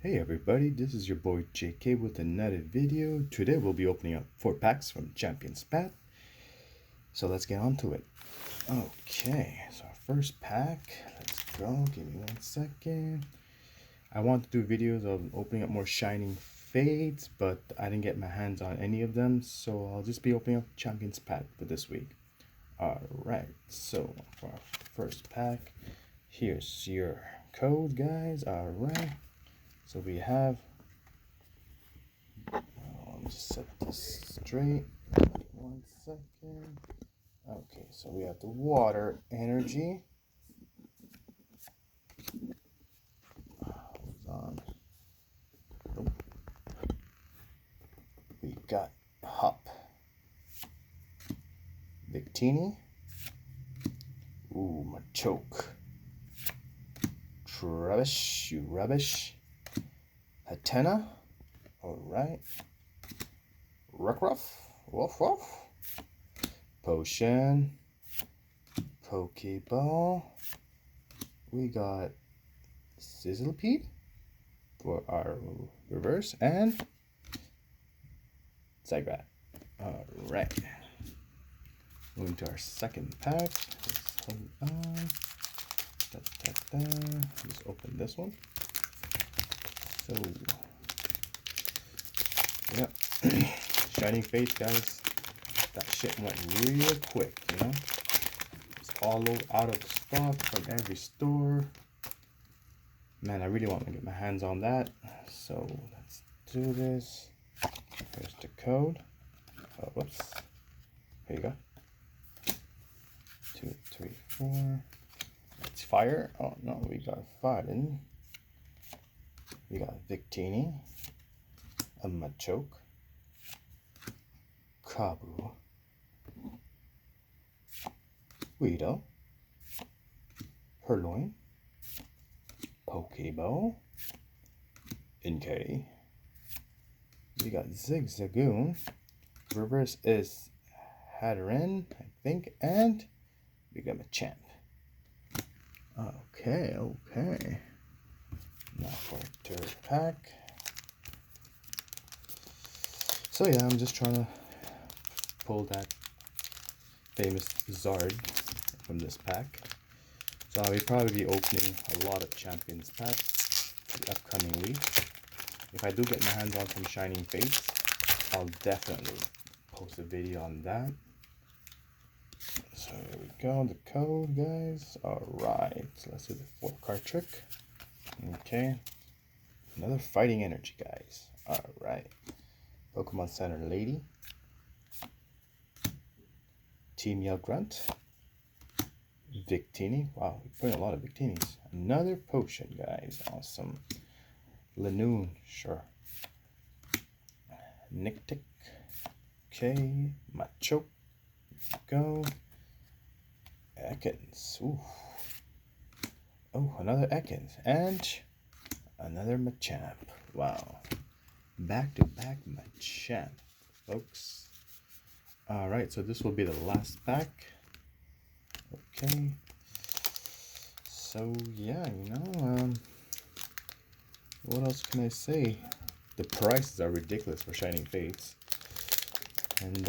Hey everybody, this is your boy JK with another video. Today we'll be opening up 4 packs from Champions Path. So let's get on to it. Okay, so our first pack, let's go. Give me 1 second. I want to do videos of opening up more Shining Fates, but I didn't get my hands on any of them, so I'll just be opening up Champions Path for this week. Alright, so for our first pack, here's your code, guys. Alright. So we have, let me just set this straight. 1 second. Okay, so we have the water energy. Hold on. Nope. We got Hop. Victini. Ooh, Machoke. Trubbish, you rubbish. Hatena. Alright. Rockruff. Woof woof. Potion. Pokeball. We got Sizzlipede for our reverse and Zagrat. Alright. Moving to our second pack. Just hold on. Just open this one. So, yeah. Shining Fates, guys. That shit went real quick, you know? It's all out of stock from every store. Man, I really want to get my hands on that. So, let's do this. Here's the code. Oh, whoops. Here you go. 2, 3, 4. It's fire. Oh, no, we got Fiden. We got Victini. A Machoke. Kabu. Weedle. Purloin. Pokeball. Inkay. We got Zigzagoon. Reverse is Hatteran, I think, and we got Machamp. Okay. Now for our third pack. So yeah, I'm just trying to pull that famous Zard from this pack. So I'll probably be opening a lot of Champions packs the upcoming week. If I do get my hands on some Shining Fates, I'll definitely post a video on that. So here we go, the code, guys. Alright, so let's do the 4-card trick. Okay. Another Fighting Energy, guys. Alright. Pokemon Center Lady. Team Yell Grunt. Victini. Wow, we're putting a lot of Victinis. Another potion, guys. Awesome. Lanoon, sure. Nictic. Okay. Machoke. Go. Ekans. Ooh. Oh, another Ekans. And another Machamp. Wow. Back-to-back Machamp, folks. Alright, so this will be the last pack. Okay. So, yeah, what else can I say? The prices are ridiculous for Shining Fates. And,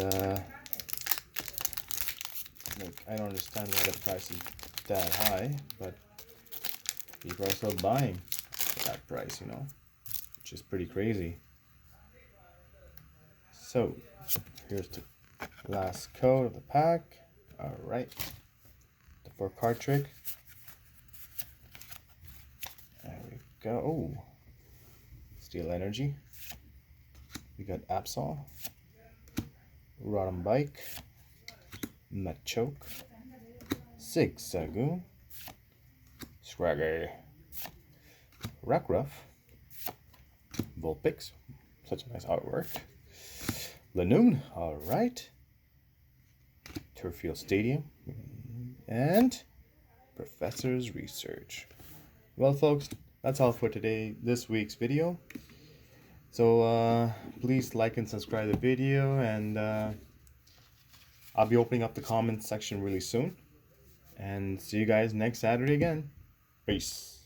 like, I don't understand why the price is that high, but people are still buying for that price, you know, which is pretty crazy. So, here's the last code of the pack. Alright. The 4-card trick. There we go. Oh. Steel Energy. We got Absol. Rotom Bike. Machoke. Zigzagoon. Scraggy. Rockruff. Vulpix. Such a nice artwork. Lanoon. Alright. Turffield Stadium. And Professor's Research. Well, folks, that's all for this week's video. So please like and subscribe to the video, and I'll be opening up the comments section really soon. And see you guys next Saturday again. Peace.